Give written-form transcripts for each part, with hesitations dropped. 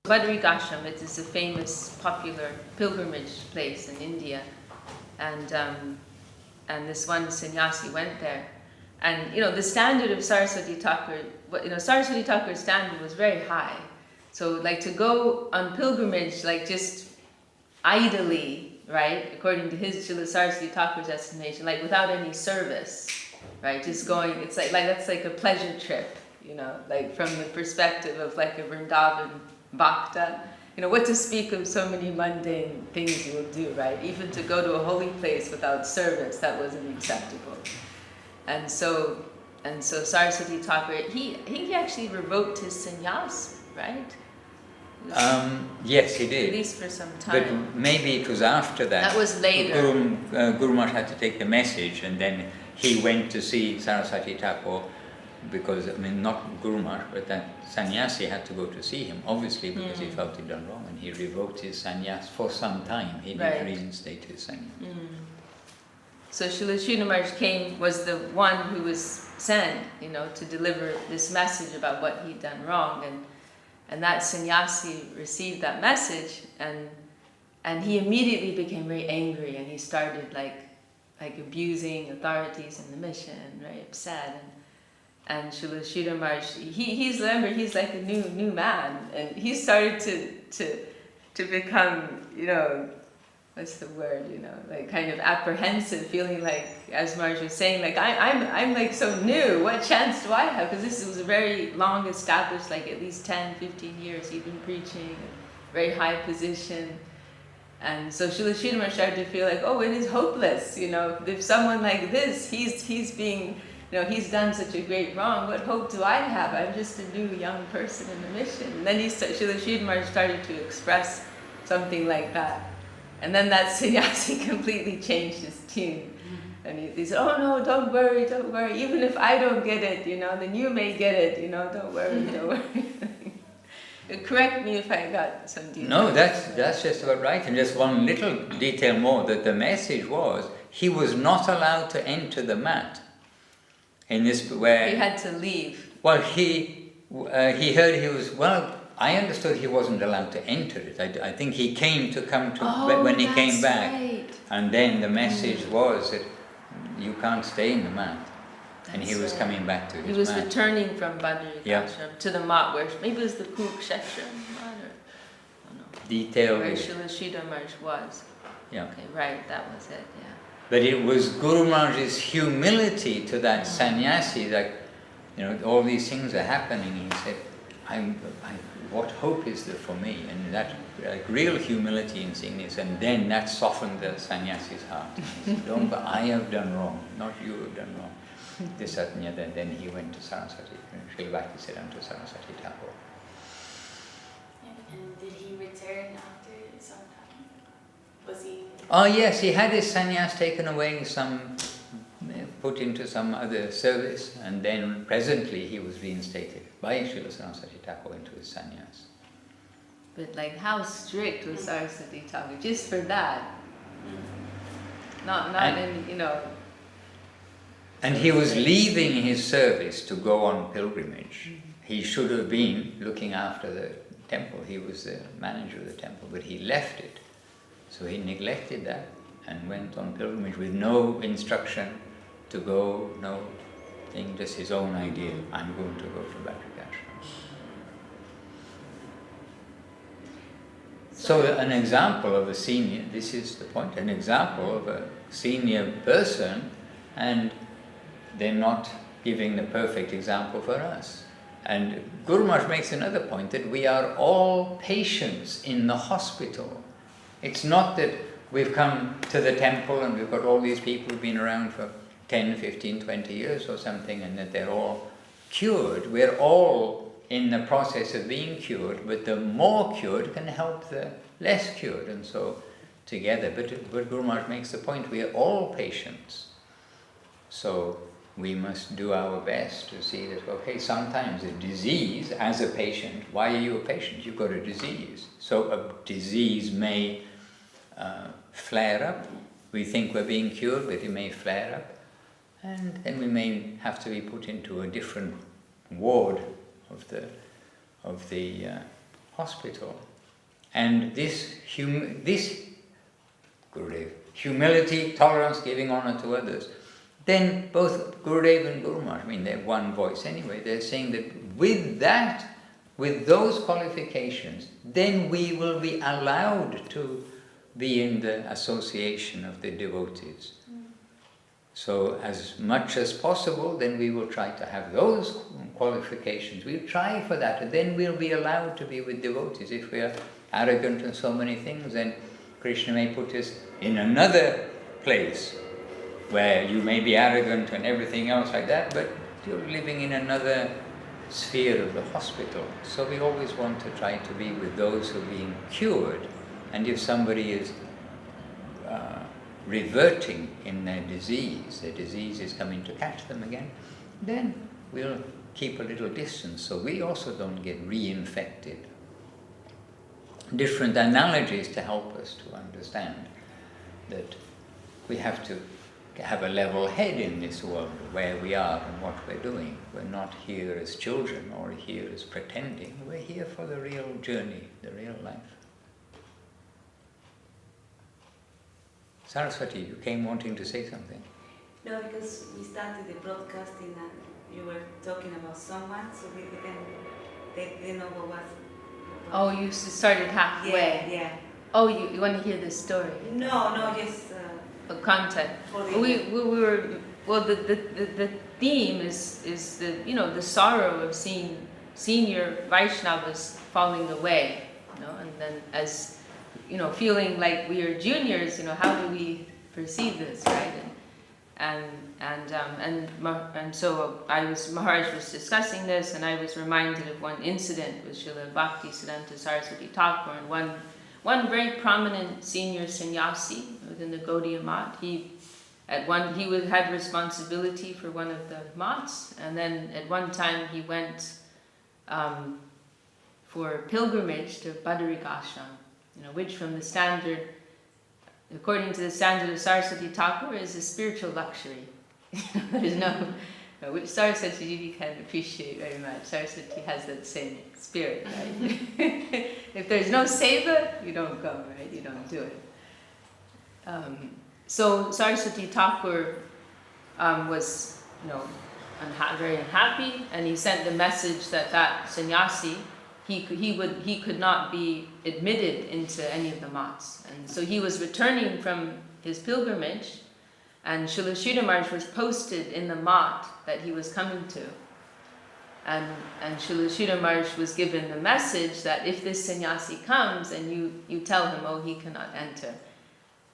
Badri Ashram, it is a famous, popular pilgrimage place in India, and this one sannyasi went there, and the standard of Saraswati Thakur, Saraswati Thakur's standard was very high. So like to go on pilgrimage, like just idly, right, according to his Srila Saraswati Thakur's estimation, like without any service, right, just going, it's like that's like a pleasure trip, like from the perspective of like a Vrindavan Bhakta, what to speak of so many mundane things you will do, right? Even to go to a holy place without service, that wasn't acceptable. And so Saraswati Thakur, he actually revoked his sannyas, right? Yes, he did. At least for some time. But maybe it was after that. That was later. Guru Maharaj had to take the message, and then he went to see Saraswati Thakur, because, not Guru Maharaj, but that sannyasi had to go to see him, obviously, because he felt he'd done wrong, and he revoked his sannyas for some time. He didn't reinstate his sannyas. So Srila Maharaj was the one who was sent, to deliver this message about what he'd done wrong, and that sannyasi received that message, and he immediately became very angry, and he started like abusing authorities in the mission, very upset, and Srila Maharaj, he's like a new man, and he started to become, what's the word, like kind of apprehensive, feeling like, as Maharaj was saying, like I'm like so new, what chance do I have? Because this was a very long established, like at least 10, 15 years he'd been preaching, a very high position. And so Srila Maharaj started to feel like, oh, it is hopeless, if someone like this, he's being, he's done such a great wrong, what hope do I have? I'm just a new young person in the mission. And then Srila Maharaj started to express something like that. And then that sannyasi completely changed his tune. And he said, oh no, don't worry, even if I don't get it, then you may get it, don't worry. Correct me if I got some detail. No, that's just about right. And just one little detail more, that the message was, he was not allowed to enter the mat. In this, where he had to leave. Well, he heard he was, I understood he wasn't allowed to enter it. I think he came to when he came back. Right. And then the message was that you can't stay in the mat. And he was coming back to his mat. He was returning from Badri Ashram to the mat, where maybe it was the Kurukshetra mat, or detail. Where Srila Maharaj was. Yeah. Okay, right, that was it, yeah. But it was Guru Maharaj's humility to that sannyasi, like, all these things are happening. He said, what hope is there for me? And that real humility in seeing this, and then that softened the sannyasi's heart. He said, I have done wrong, not you have done wrong. This, that, and the other. And then he went to Saraswati, Srila Bhakti said unto Saraswati Thakur. And did he return after some time? Was he? Oh yes, he had his sannyas taken away, put into some other service, and then presently he was reinstated by Srila Saraswati Thakur into his sannyas. But like, how strict was Saraswati Thakur just for that? Not in, And he was leaving his service to go on pilgrimage. He should have been looking after the temple. He was the manager of the temple, but he left it. So he neglected that and went on pilgrimage with no instruction to go, no thing, just his own idea. I'm going to go to Bhakti Ashram. So an example of a senior, this is the point, an example of a senior person, and they're not giving the perfect example for us. And Guru Maharaj makes another point, that we are all patients in the hospital. It's not that we've come to the temple and we've got all these people who've been around for 10, 15, 20 years or something, and that they're all cured. We're all in the process of being cured, but the more cured can help the less cured, and so together. But Guru Maharaj makes the point, we are all patients. So we must do our best to see that, okay, sometimes a disease, as a patient, why are you a patient? You've got a disease. So a disease may flare up. We think we're being cured, but it may flare up. And then we may have to be put into a different ward of the hospital. And this Gurudev, humility, tolerance, giving honor to others, then both Gurudev and Guru Maharaj, I mean they're one voice anyway, they're saying that with those qualifications, then we will be allowed to be in the association of the devotees. So as much as possible, then we will try to have those qualifications. We'll try for that, and then we'll be allowed to be with devotees. If we are arrogant in so many things, then Krishna may put us in another place where you may be arrogant and everything else like that, but you're living in another sphere of the hospital. So we always want to try to be with those who are being cured. And if somebody is reverting in their disease is coming to catch them again, then we'll keep a little distance so we also don't get reinfected. Different analogies to help us to understand that we have to have a level head in this world, where we are and what we're doing. We're not here as children or here as pretending. We're here for the real journey, the real life. Saraswati, you came wanting to say something. No, because we started the broadcasting and you were talking about someone, so they didn't know what was. Oh, you started halfway. Yeah. Oh, you want to hear the story? No, just. The content. We were, well, the theme is the sorrow of seeing senior Vaishnavas falling away, and then as feeling like we are juniors, how do we perceive this, right? And so Maharaj was discussing this, and I was reminded of one incident with Srila Bhakti Siddhanta Saraswati Thakur, and one very prominent senior sannyasi within the Gaudiya Math. He had responsibility for one of the maths, and then at one time he went for pilgrimage to Badarikashram, which from the standard, according to the standard of Saraswati Thakur, is a spiritual luxury. There's no, which Saraswati can appreciate very much. Saraswati has that same spirit, right? If there's no seva, you don't go, right? You don't do it. So Saraswati Thakur was, very unhappy, and he sent the message that sannyasi, he could not be admitted into any of the maths. And so he was returning from his pilgrimage, and Srila Sridhar Maharaj was posted in the math that he was coming to. And Srila Sridhar Maharaj was given the message that if this sannyasi comes, and you tell him, he cannot enter.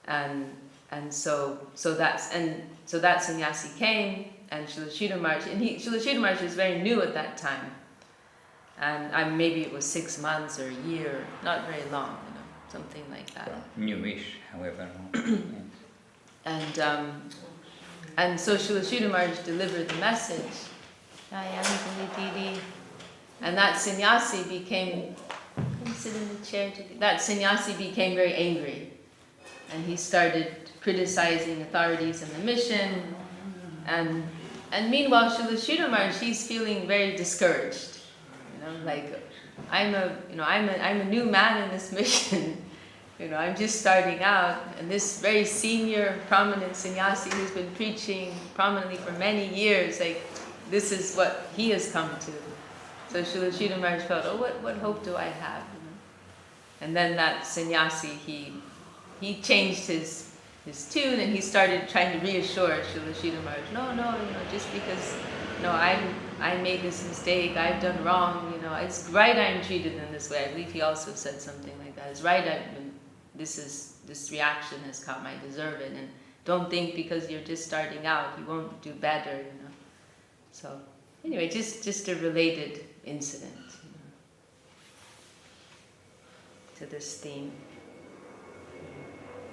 And so that sannyasi came, and Srila Sridhar Maharaj, Srila Sridhar Maharaj was very new at that time. And so it was 6 months or a year, not very long, something like that. Well, newish, however. And so Srila Sridhar Maharaj delivered the message. And that sannyasi became, come sit in the chair. That sannyasi became very angry. And he started criticizing authorities in the mission. And meanwhile, Srila Sridhar Maharaj, he's feeling very discouraged. I'm a new man in this mission. I'm just starting out, and this very senior, prominent sannyasi who's been preaching prominently for many years, this is what he has come to. So Srila Sridhar Maharaj felt, what hope do I have? And then that sannyasi, he changed his tune, and he started trying to reassure Srila Sridhar Maharaj, no, just because, I made this mistake, I've done wrong, it's right I'm treated in this way. I believe he also said something like that. It's right this reaction has come, I deserve it, and don't think because you're just starting out, you won't do better, So, anyway, just a related incident to this theme.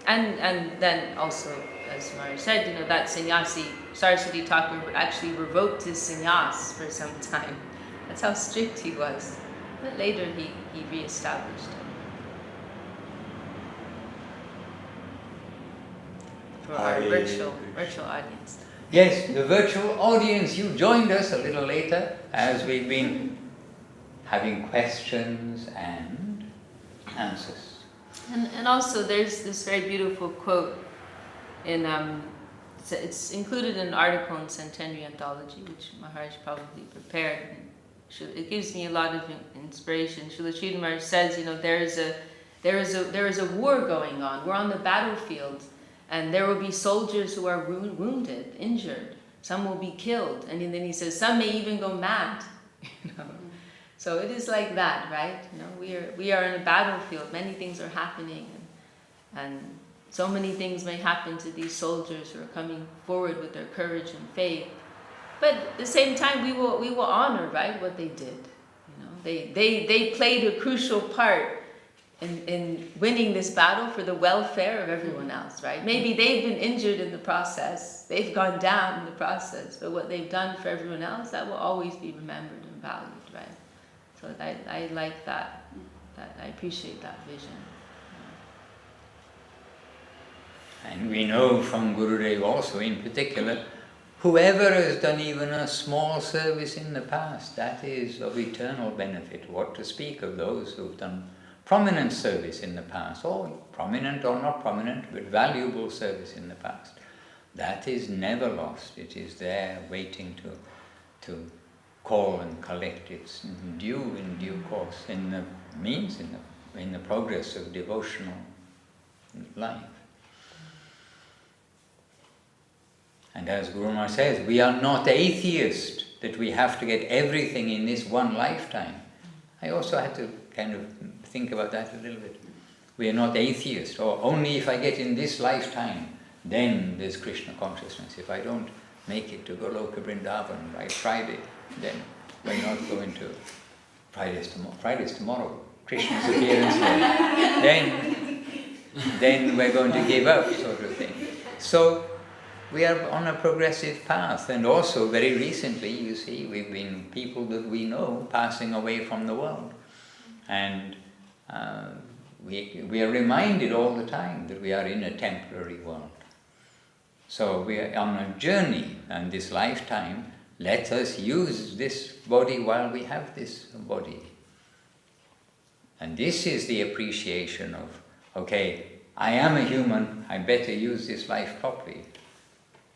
And then also, as Maharaj said, that sannyasi, Saraswati Thakur, actually revoked his sannyas for some time. That's how strict he was. But later he re-established it. For our virtual audience. Yes, the virtual audience, you joined us a little later as we've been having questions and answers. And also there's this very beautiful quote in it's included in an article in Centenary Anthology, which Maharaj probably prepared. It gives me a lot of inspiration. Srila Maharaj says, there is a war going on. We're on the battlefield, and there will be soldiers who are wounded, injured. Some will be killed, and then he says some may even go mad. So it is like that, right? We are in a battlefield. Many things are happening, and so many things may happen to these soldiers who are coming forward with their courage and faith. But at the same time, we will honor, right, what they did. They played a crucial part in winning this battle for the welfare of everyone else, right? Maybe they've been injured in the process, they've gone down in the process, but what they've done for everyone else, that will always be remembered and valued, right? So I like that. I appreciate that vision. And we know from Gurudev also in particular, whoever has done even a small service in the past, that is of eternal benefit. What to speak of those who have done prominent service in the past, or prominent or not prominent, but valuable service in the past. That is never lost. It is there waiting to call and collect its due in due course in the progress of devotional life. And as Guru Maharaj says, we are not atheists, that we have to get everything in this one lifetime. I also had to kind of think about that a little bit. We are not atheists, or only if I get in this lifetime, then there's Krishna consciousness. If I don't make it to Goloka Vrindavan by Friday, then we're not going to Friday's tomorrow, Krishna's appearance day. Then we're going to give up, sort of thing. So we are on a progressive path, and also very recently, you see, we've been people that we know passing away from the world. And we are reminded all the time that we are in a temporary world. So we are on a journey, and this lifetime, let us use this body while we have this body. And this is the appreciation of, okay, I am a human, I better use this life properly.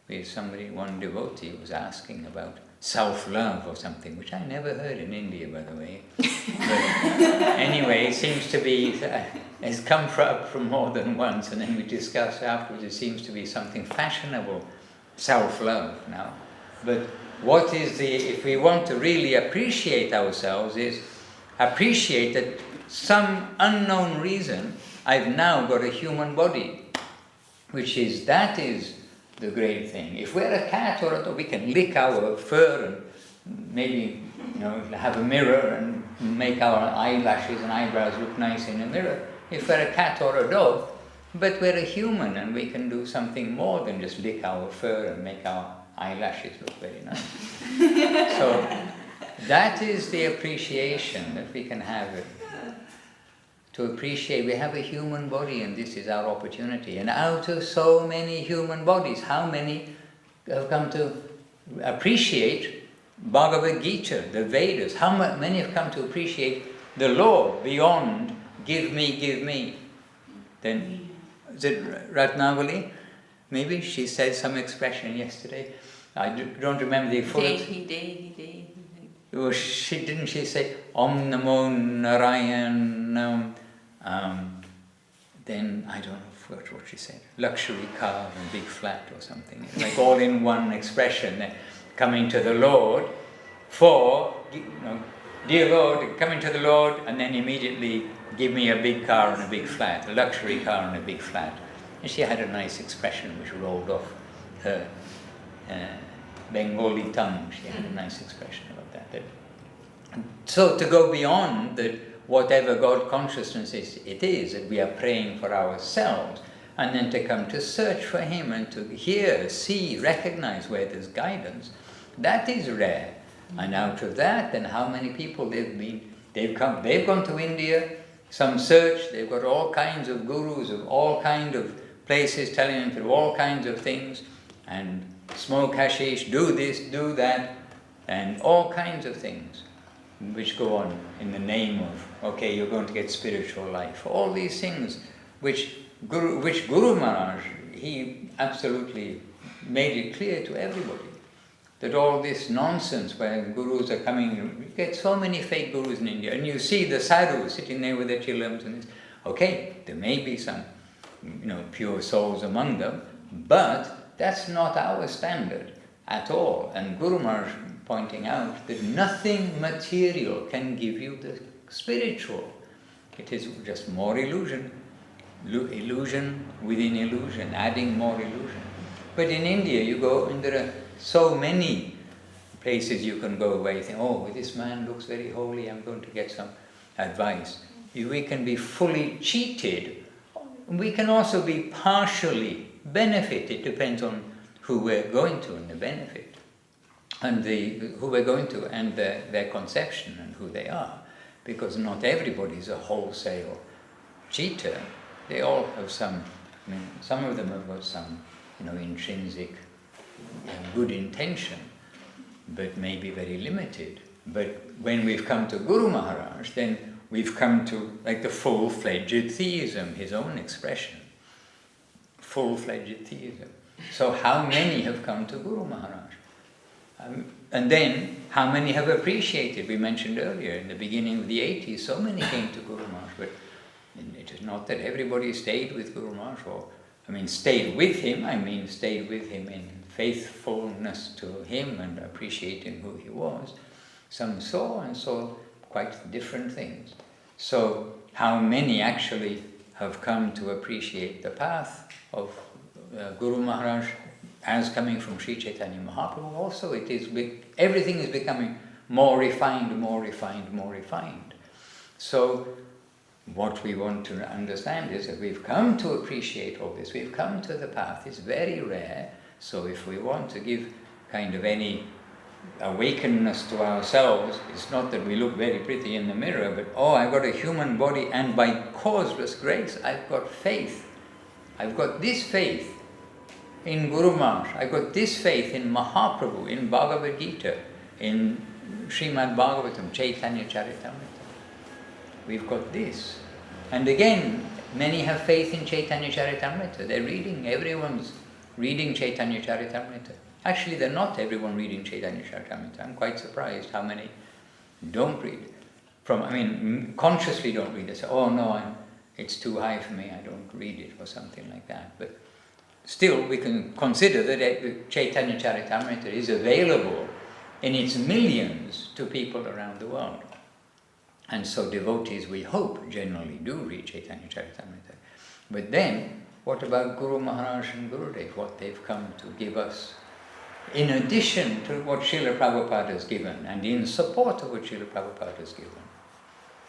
One devotee was asking about self-love or something, which I never heard in India, by the way. But anyway, it seems to be, has come up from more than once, and then we discussed afterwards, it seems to be something fashionable, self-love now. But what is if we want to really appreciate ourselves, is appreciate that some unknown reason, I've now got a human body, that is the great thing. If we're a cat or a dog, we can lick our fur and maybe have a mirror and make our eyelashes and eyebrows look nice in a mirror. If we're a cat or a dog, but we're a human and we can do something more than just lick our fur and make our eyelashes look very nice. So that is the appreciation that we can have. To appreciate we have a human body, and this is our opportunity. And out of so many human bodies, how many have come to appreciate Bhagavad Gita, the Vedas? How many have come to appreciate the Lord beyond give me? Then, is it Ratnavali? Maybe she said some expression yesterday. I don't remember the full. Dehi. Or didn't she say Om Namo Narayan? Then I don't know what she said. Luxury car and big flat or something. Like all in one expression. Coming to the Lord for, dear Lord, coming to the Lord, and then immediately give me a big car and a big flat, a luxury car and a big flat. And she had a nice expression which rolled off her Bengali tongue. She had a nice expression about that. So to go beyond that, whatever God consciousness is, it is, that we are praying for ourselves, and then to come to search for Him and to hear, see, recognize where there's guidance, that is rare. And out of that, then how many people they've gone to India, some search, they've got all kinds of gurus of all kinds of places telling them to do all kinds of things, and smoke hashish, do this, do that, and all kinds of things. which go on in the name of, okay, you're going to get spiritual life. All these things which Guru Maharaj, he absolutely made it clear to everybody that all this nonsense where gurus are coming, you get so many fake gurus in India, and you see the sadhus sitting there with their chillums and this. Okay, there may be some, pure souls among them, but that's not our standard at all. And Guru Maharaj pointing out that nothing material can give you the spiritual. It is just more illusion within illusion, adding more illusion. But in India you go and there are so many places you can go where you think, oh, this man looks very holy, I'm going to get some advice. We can be fully cheated. We can also be partially benefited. It depends on who we're going to and the benefit, and who we're going to and their conception and who they are. Because not everybody is a wholesale cheater. They all have some of them have got some, intrinsic good intention, but maybe very limited. But when we've come to Guru Maharaj, then we've come to like the full-fledged theism, his own expression. Full-fledged theism. So how many have come to Guru Maharaj? And then how many have appreciated? We mentioned earlier, in the beginning of the 80s, so many came to Guru Maharaj, but it is not that everybody stayed with Guru Maharaj, stayed with him, stayed with him in faithfulness to him and appreciating who he was. Some saw quite different things. So how many actually have come to appreciate the path of Guru Maharaj as coming from Sri Chaitanya Mahaprabhu? Also, everything is becoming more refined, more refined, more refined. So what we want to understand is that we've come to appreciate all this, we've come to the path. It's very rare. So if we want to give kind of any awakeness to ourselves, it's not that we look very pretty in the mirror, but I've got a human body and by causeless grace I've got faith. I've got this faith in Guru Maharaj, I've got this faith in Mahaprabhu, in Bhagavad Gita, in Srimad Bhagavatam, Chaitanya Charitamrita. We've got this. And again, many have faith in Chaitanya Charitamrita. Everyone's reading Chaitanya Charitamrita. Actually, they're not everyone reading Chaitanya Charitamrita. I'm quite surprised how many don't read. Consciously don't read. They say, it's too high for me, I don't read it, or something like that. But still, we can consider that Chaitanya Charitamrita is available in its millions to people around the world. And so devotees, we hope, generally do read Chaitanya Charitamrita. But then, what about Guru Maharaj and Gurudev, what they've come to give us? In addition to what Srila Prabhupada has given, and in support of what Srila Prabhupada has given.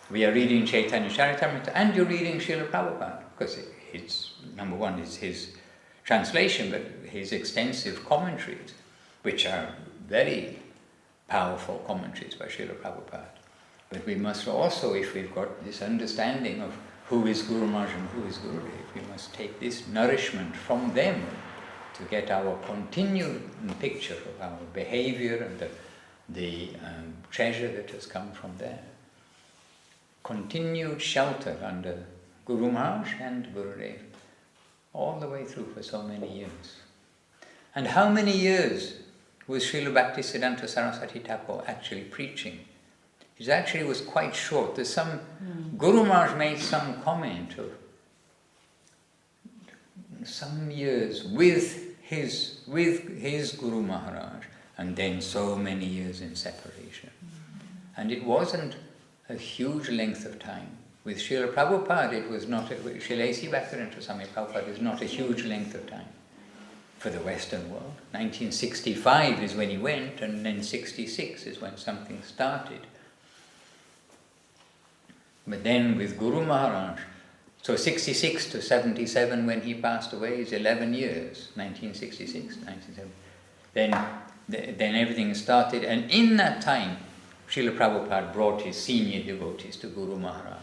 We are reading Chaitanya Charitamrita, and you're reading Srila Prabhupada, because it's, number one, is his translation, but his extensive commentaries, which are very powerful commentaries by Srila Prabhupada. But we must also, if we've got this understanding of who is Guru Maharaj and who is Gurudev, we must take this nourishment from them to get our continued picture of our behavior and the treasure that has come from there. Continued shelter under Guru Maharaj and Gurudev, all the way through for so many years. And how many years was Srila Bhaktisiddhanta Saraswati Thakur actually preaching? It actually was quite short. There's Guru Maharaj made some comment of some years with his Guru Maharaj, and then so many years in separation. And it wasn't a huge length of time. With Srila Prabhupada, it was not, Srila A.C. Bhaktivinoda Swami Prabhupada is not a huge length of time for the Western world. 1965 is when he went, and then 66 is when something started. But then with Guru Maharaj, so 66 to 77 when he passed away is 11 years, 1966, 1970. Then everything started, and in that time, Srila Prabhupada brought his senior devotees to Guru Maharaj.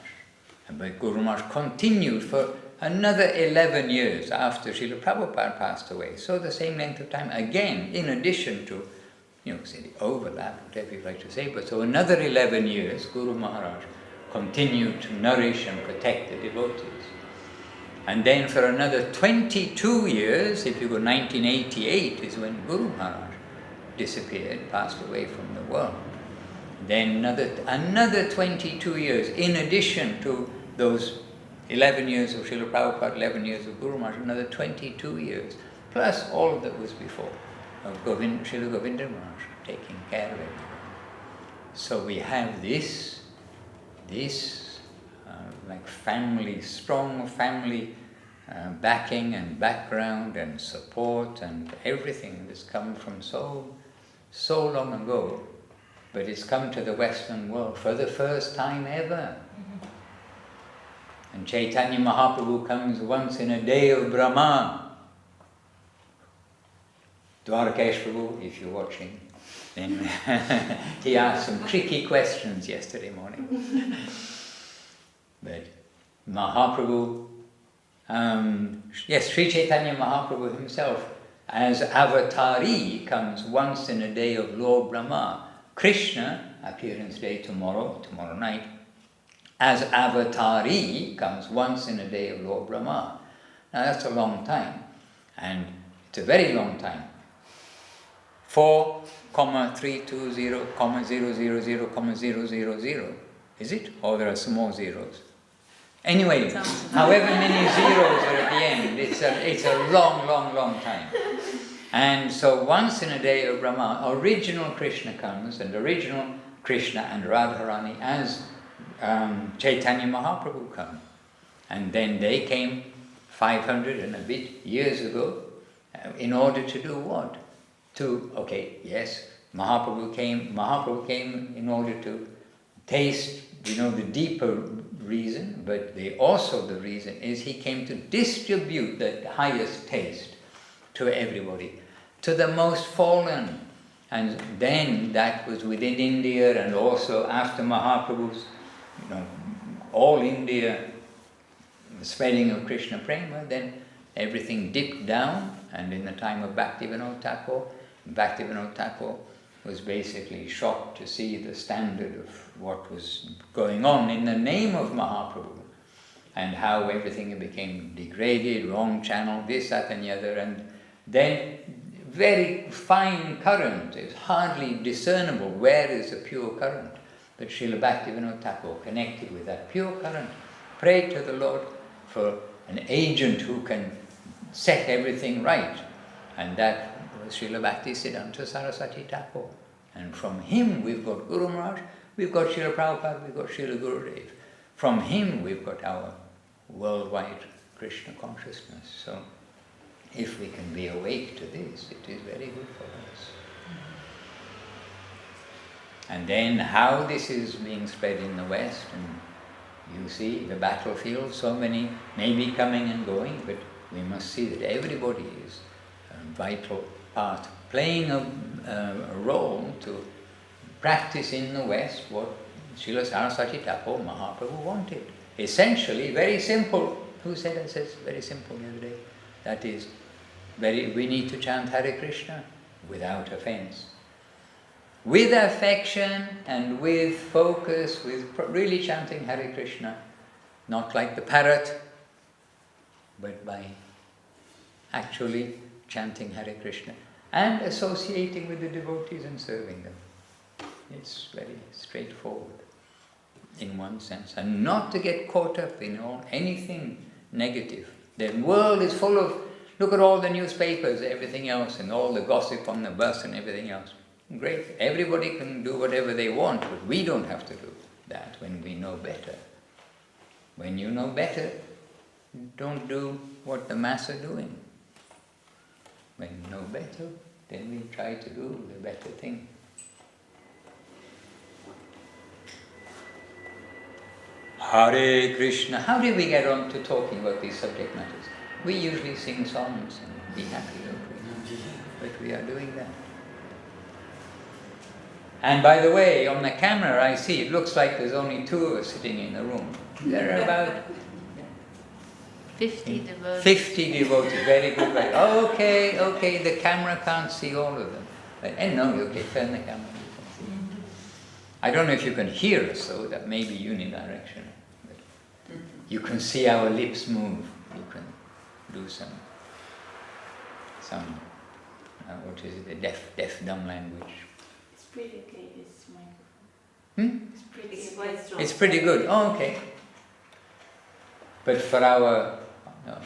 But Guru Maharaj continued for another 11 years after Srila Prabhupada passed away. So the same length of time, again, in addition to, say the overlap, whatever you like to say, but so another 11 years, Guru Maharaj continued to nourish and protect the devotees. And then for another 22 years, if you go 1988 is when Guru Maharaj disappeared, passed away from the world. Then another 22 years, in addition to those 11 years of Srila Prabhupada, 11 years of Guru Maharaj, another 22 years, plus all that was before, of Srila Govinda Maharaj taking care of it. So we have this like family, strong family backing and background and support and everything that's come from so long ago, but it's come to the Western world for the first time ever. And Chaitanya Mahaprabhu comes once in a day of Brahma. Dwarkesh Prabhu, if you're watching, then he asked some tricky questions yesterday morning. But Mahaprabhu, yes, Sri Chaitanya Mahaprabhu himself, as avatari, comes once in a day of Lord Brahma. Krishna, appearance day tomorrow night, as avatari comes once in a day of Lord Brahma. Now that's a long time, and it's a very long time. 4,320,000,000, is it? Or there are some more zeros? Anyway, however many zeros are at the end, it's a long time. And so once in a day of Brahma, original Krishna comes, and original Krishna and Radharani as Chaitanya Mahaprabhu come. And then they came 500 and a bit years ago in order to do what? Mahaprabhu came in order to taste, the deeper reason, but the reason is he came to distribute the highest taste to everybody, to the most fallen. And then that was within India, and also after Mahaprabhu's, all India, the spreading of Krishna Prema, then everything dipped down, and in the time of Bhaktivinoda Thakur was basically shocked to see the standard of what was going on in the name of Mahaprabhu, and how everything became degraded, wrong channel, this, that and the other, and then very fine current is hardly discernible where is the pure current. But Srila Bhaktivinoda Thakur connected with that pure current, prayed to the Lord for an agent who can set everything right, and that was Srila Bhaktisiddhanta Saraswati Thakur. And from him we've got Guru Maharaj, we've got Srila Prabhupada, we've got Srila Gurudev. From him we've got our worldwide Krishna consciousness. So if we can be awake to this, it is very good for us. And then how this is being spread in the West, and you see the battlefield, so many maybe coming and going, but we must see that everybody is a vital part, playing a role to practice in the West what Srila Saraswati Thakur Mahaprabhu wanted. Essentially, very simple. Who said it? Says very simple the other day. That is, we need to chant Hare Krishna without offense, with affection and with focus, with really chanting Hare Krishna, not like the parrot, but by actually chanting Hare Krishna and associating with the devotees and serving them. It's very straightforward in one sense, and not to get caught up in anything negative. The world is full of, look at all the newspapers, everything else, and all the gossip on the bus and everything else. Great, everybody can do whatever they want, but we don't have to do that when we know better. When you know better, don't do what the mass are doing. When you know better, then we try to do the better thing. Hare Krishna. How did we get on to talking about these subject matters? We usually sing songs and be happy, don't we? But we are doing that. And by the way, on the camera I see, it looks like there's only two of us sitting in the room. There are about 50 devotees. 50 devotees, very good. Okay, the camera can't see all of them. No, okay, turn the camera. You can see. I don't know if you can hear us, though, that may be unidirectional. But you can see our lips move. You can do some what is it, the deaf dumb language. It's pretty okay, this microphone. It's pretty It's quite strong. It's pretty good. Oh, okay. But for our, I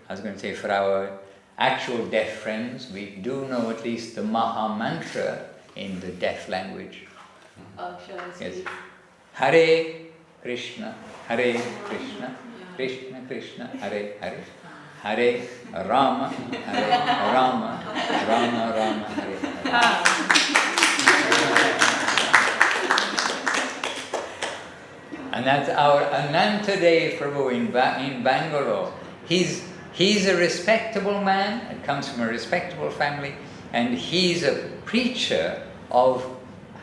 was going to say for our actual deaf friends, we do know at least the Maha Mantra in the deaf language. Oh, shall I Yes. speak? Hare Krishna, Hare Krishna, Krishna Krishna, Hare Hare, Hare Rama, Hare Rama, Rama Rama, Hare Hare. And that's our Anantadev Prabhu in Bangalore. He's a respectable man and comes from a respectable family, and he's a preacher of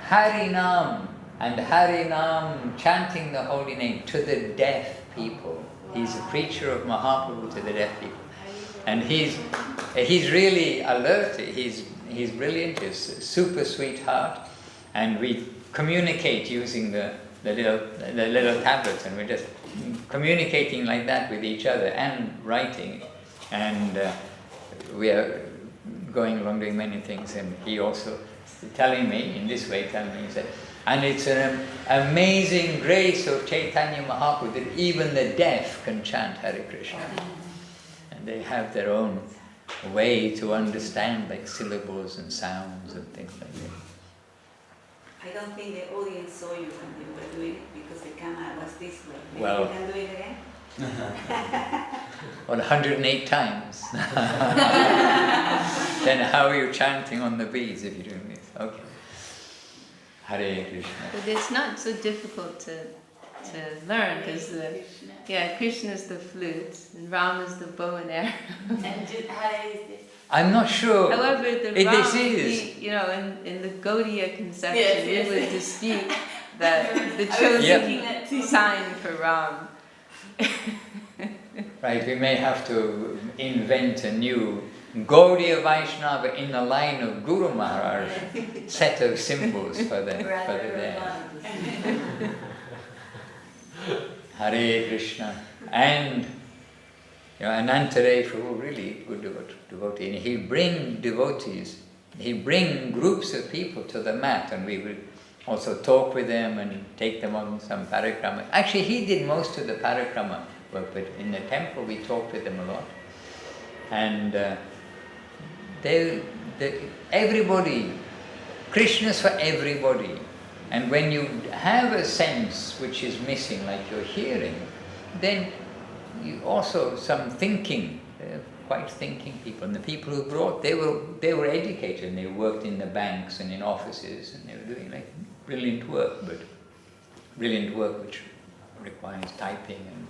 Harinam and Harinam, chanting the holy name to the deaf people. He's a preacher of Mahaprabhu to the deaf people. And he's really alert, he's brilliant, he's a super sweetheart, and we communicate using the little tablets, and we're just communicating like that with each other and writing, and we are going along doing many things. And he also telling me, he said, and it's an amazing grace of Chaitanya Mahaprabhu that even the deaf can chant Hare Krishna, and they have their own way to understand, like syllables and sounds and things like that. I don't think the audience saw you when you were doing it because the camera was this way. Maybe Well, you can do it again? 108 times. Then how are you chanting on the beads if you're doing this? Okay. Hare Krishna. But it's not so difficult to learn, because Krishna is the flute and Ram is the bow and arrow. And Hare is this. I'm not sure. However, the This Ram, is. in the Gaudiya conception, Yes. we would dispute that the chosen sign for Ram. Right, we may have to invent a new Gaudiya Vaishnava in the line of Guru Maharaj set of symbols for the day. Hare Krishna. And Anantadev Prabhu, really good devotee. And he'd bring devotees, he'd bring groups of people to the mat, and we would also talk with them and take them on some parikrama. Actually, he did most of the parikrama work, but in the temple we talked with them a lot. And everybody, Krishna's for everybody. And when you have a sense which is missing, like your hearing, then you also some thinking. They're quite thinking people. And the people who brought, they were educated, and they worked in the banks and in offices, and they were doing like brilliant work which requires typing and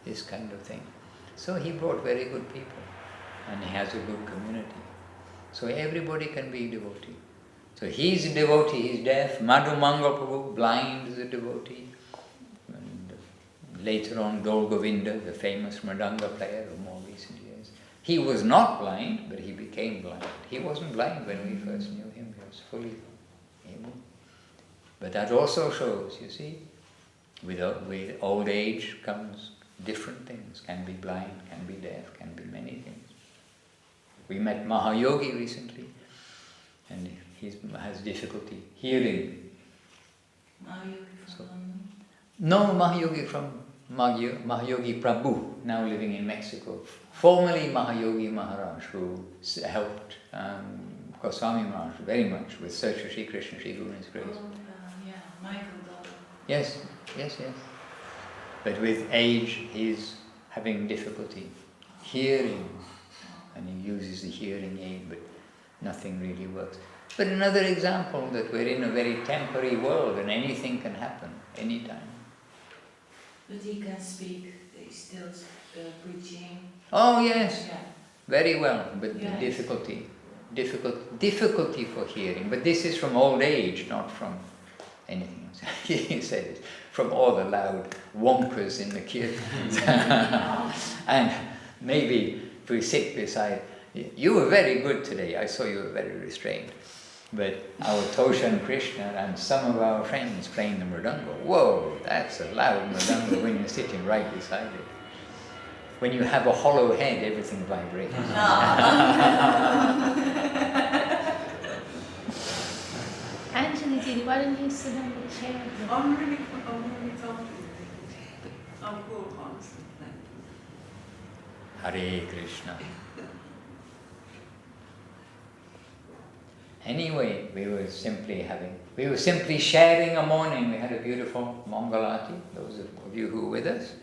this kind of thing. So he brought very good people, and he has a good community. So everybody can be devotee. So he's a devotee, he's deaf. Madhu Mangal Prabhu, blind, is a devotee. And later on, Dol Govinda, the famous Mridanga player of more recent years. He was not blind, but he became blind. He wasn't blind when we first knew him, he was fully able. But that also shows, you see, with old age comes different things. Can be blind, can be deaf, can be many things. We met Mahayogi recently, and he has difficulty hearing. Mahayogi from London? No, Mahayogi from Mahayogi Prabhu, now living in Mexico. Formerly Mahayogi Maharaj, who helped Goswami Maharaj very much with Search for Sri Krishna, Sri Guru's grace. Michael daughter. Yes. But with age, he's having difficulty hearing, and he uses the hearing aid, but nothing really works. But another example that we're in a very temporary world, and anything can happen anytime. But he can speak, he's still preaching. Oh yes, Yeah. very well, but Yes. difficulty for hearing. But this is from old age, not from anything else. He said it, from all the loud wonkers in the kirtans. And maybe if we sit beside, you were very good today, I saw you were very restrained. But our Toshan Krishna and some of our friends playing the mridanga, whoa, that's a loud mridanga when you're sitting right beside it. When you have a hollow head, everything vibrates. Anjali Didi, why don't you sit on the chair? I'm really comfortable. I'm cool, honestly. Hare Krishna. Anyway, we were simply sharing a morning. We had a beautiful Mangalati, those of you who were with us.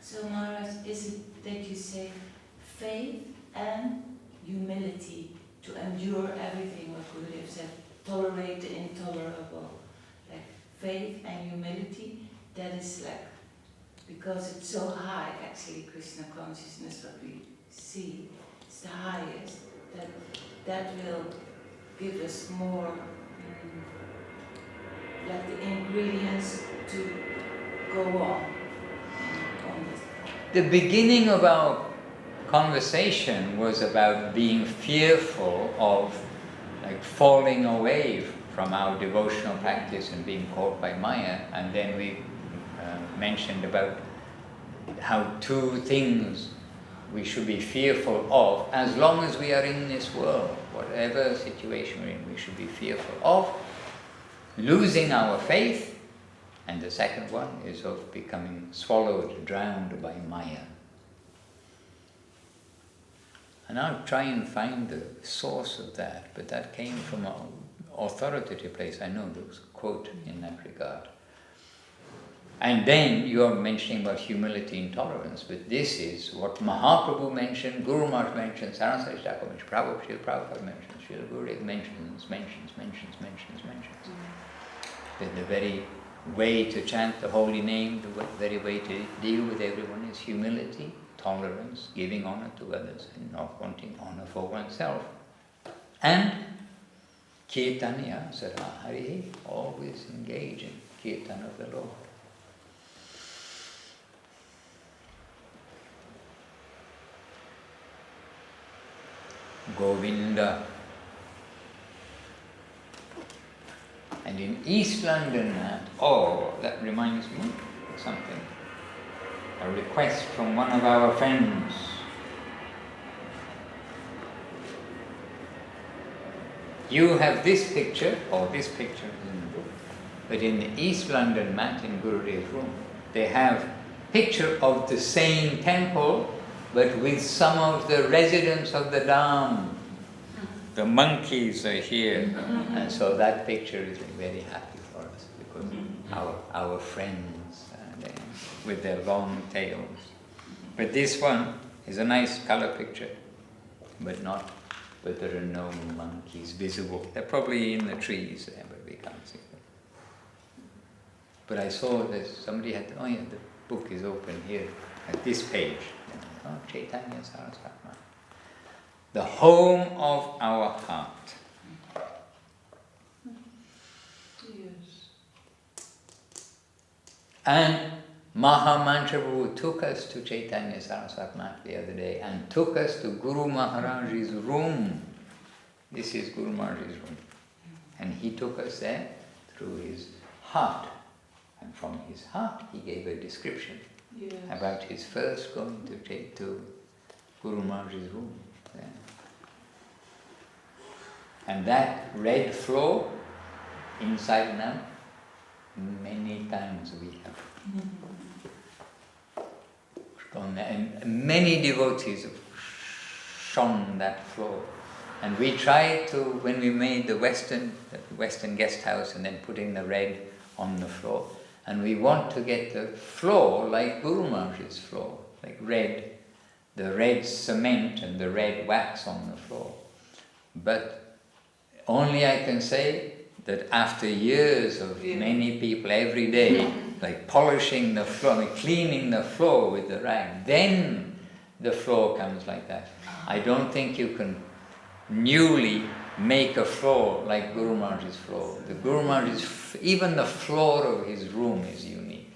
So Maharaj, is it that you say faith and humility to endure everything what Gurudev said, tolerate the intolerable? Like faith and humility, that is like, because it's so high actually, Krishna consciousness, what we see, it's the highest, that will give us more, like the ingredients to go on this. The beginning of our conversation was about being fearful of like falling away from our devotional practice and being caught by Maya, and then we mentioned about how two things we should be fearful of as long as we are in this world. Whatever situation we're in, we should be fearful of losing our faith, and the second one is of becoming swallowed, drowned by Maya. And I'll try and find the source of that, but that came from an authoritative place. I know there was a quote in that regard. And then you are mentioning about humility and tolerance, but this is what Mahaprabhu mentioned, Guru Maharaj mentioned, Saraswati Thakur mentioned, Prabhupada mentions, Srila Gurudev mentions. That the very way to chant the holy name, the very way to deal with everyone is humility, tolerance, giving honor to others, and not wanting honor for oneself. And Kirtanya Sarahari, always engage in Kirtan of the Lord. Govinda. And in East London, that reminds me of something. A request from one of our friends. You have this picture, or this picture is in the book, but in the East London mat in Gurudev's room, they have picture of the same temple, but with some of the residents of the Dham. The monkeys are here, and so that picture is very happy for us, because our friends with their long tails. But this one is a nice color picture, but there are no monkeys visible. They're probably in the trees there, but we can't see them. But I saw that somebody had, the book is open here, at this page. Chaitanya Saraswati. The home of our heart. Yes. And Mahamantra took us to Chaitanya Saraswati Mat the other day and took us to Guru Maharaj's room. This is Guru Maharaj's room. And he took us there through his heart. And from his heart he gave a description about his first going to Guru Maharaj's room. Yeah. And that red floor, inside and out, many times we have gone there. And many devotees have shone that floor. And we tried to, when we made the Western guest house and then putting the red on the floor, and we want to get the floor like Guru Maharaj's floor, like red, the red cement and the red wax on the floor. But only I can say that after years of many people every day, like polishing the floor, cleaning the floor with the rag, then the floor comes like that. I don't think you can newly make a floor like Guru Maharaj's floor. The Guru Maharaj's, even the floor of his room is unique.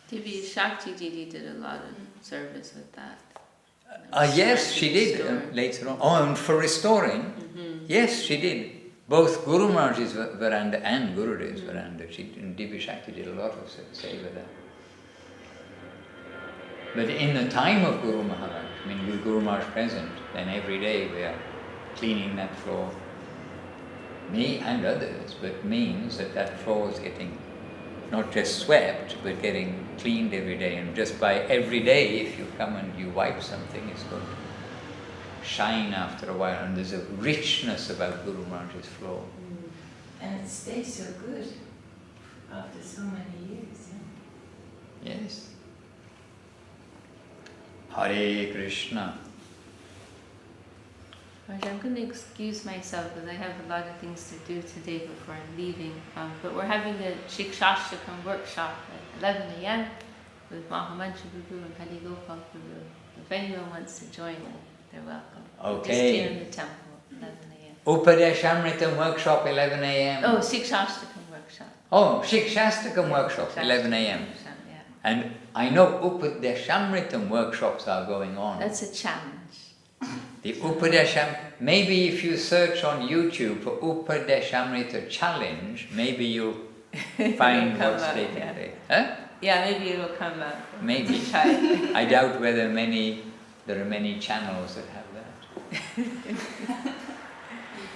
T.V. Shakti Didi did a lot of service with that. Yes, she did later on. Oh, and for restoring, yes, she did. Both Guru Maharaj's veranda and Gurudev's veranda. She in Divya Shakti did a lot of seva there. But in the time of Guru Maharaj, I mean, with Guru Maharaj present, then every day we are cleaning that floor. Me and others, but means that that floor is getting not just swept, but getting cleaned every day. And just by every day, if you come and you wipe something, it's going to shine after a while. And there's a richness about Guru Maharaj's floor. And it stays so good after so many years. Yeah? Yes. Hare Krishna. I'm going to excuse myself because I have a lot of things to do today before I'm leaving. But we're having a Shikshashtakam workshop at 11 a.m. with Mahamantra Guru and Hari Gopal Guru. If anyone wants to join, they're welcome. Okay. Just here in the temple, 11 a.m. Upadeshamritam workshop, 11 a.m. Oh, Shikshashtakam workshop. Oh, Shikshashtakam workshop, 11 a.m. Yeah. And I know Upadeshamritam workshops are going on. That's a challenge. The Upadesham, maybe if you search on YouTube for Upadeshamrita challenge, maybe you'll find what's taking place. Huh? Yeah, maybe it'll come up. Maybe. Try. I doubt whether there are many channels that have that.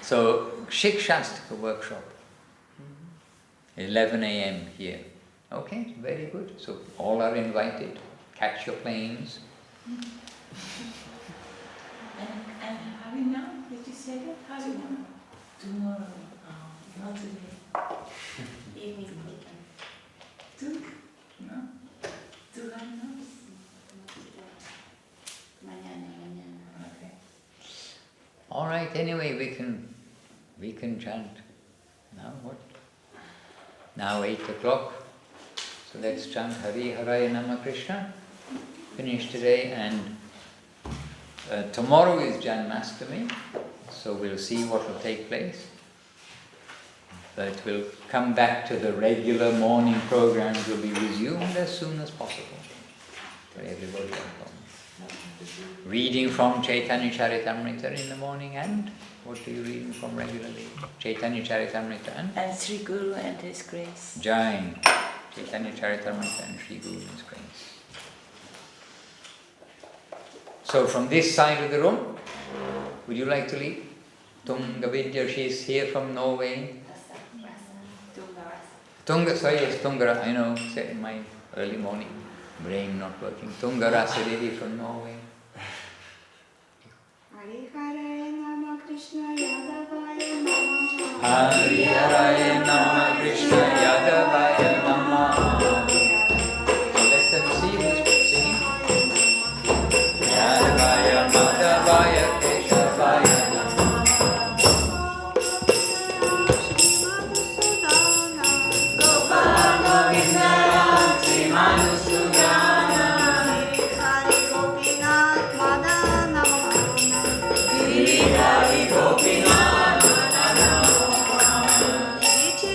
So, Shikshastika workshop, 11 a.m. here. Okay, very good. So, all are invited. Catch your planes. And how we know? Did you say that? How we know? Tomorrow. Oh, not today. Evening. Two? No? 2 hours? Mañana. Okay. All right. Anyway, we can chant. Now what? Now 8 o'clock. So let's chant Hari Haraya Nama Krishna. Finish today, and tomorrow is Janmashtami, so we'll see what will take place. But we'll come back to the regular morning programs. Will be resumed as soon as possible for everybody at home. Reading from Chaitanya Charitamrita in the morning, and what are you reading from regularly? Chaitanya Charitamrita And Sri Guru and His Grace. Jain. Chaitanya Charitamrita and Sri Guru and His Grace. So from this side of the room, would you like to lead? Tunga Vidya, she's here from Norway. Tunga, sorry, yes, Tunga, I know, said in my early morning, brain not working. Tunga Rasa Devi from Norway. Hari Haraya Nama Krishna Yadavaya Nama. Hari Haraya Nama Krishna Yadavaya Nama. So let them see who's singing. Yadavaya Madhavaya Keshavaya Nama. Gopala Vindara Sri Madhusudana. Hari Gopinath Madana Hari Gopinath Madana. Giriche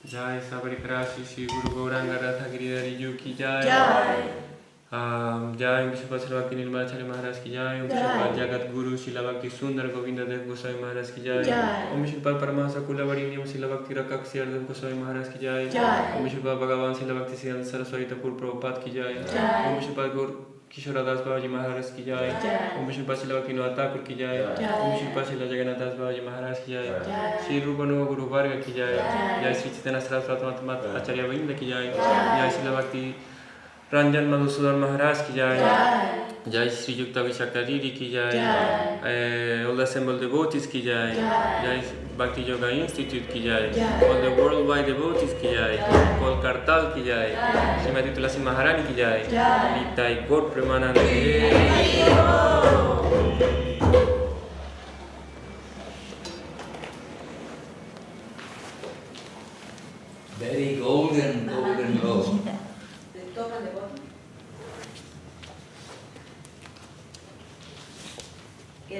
Jai Sabari Krasi Shri Guru Gauranga Ratha Giridhari Ji ki Jai. Jai Vishwapa Srila Bhakti Nirmachari Maharaj ki Jai. Om Vishwapa Jagat Guru Srila Bhakti Sundar Govinda Dev Goswami Maharaj ki Jai. Om Vishwapa Paramahasa Kulavadi Niyam Srila Bhakti Rakak Sriardev Goswami Maharaj ki Jai. Om Vishwapa Bhagavan Srila Bhakti Siddhanta Saraswati Thakur Prabhupada ki Jai. Om Vishwapa Gaur Kishora Das Babaji Maharaj ki Jai. Om Vishwapa Srila Bhakti Vinod Thakur ki Jai. Om Vishwapa Srila Jagannath Das Babaji Maharaj ki Jai. Shri Rupa Nuga Guru Varga ki Jai. Jai Shri Chaitanya Saraswati Mata Acharya Vrinda ki Jai. Jai Srila Bhakti Ranjan Madhusudan Maharaj ki Jai. Jai Shri Yukta Vishakta Didi ki Jai. All the assembled devotees ki Jai. Jai Bhakti Yoga Institute ki Jai. All the worldwide devotees ki Jai. Kol Kartal ki Jai. Srimati Tulasi Maharani ki Jai. Nitai Gaur Premananda ki Very golden.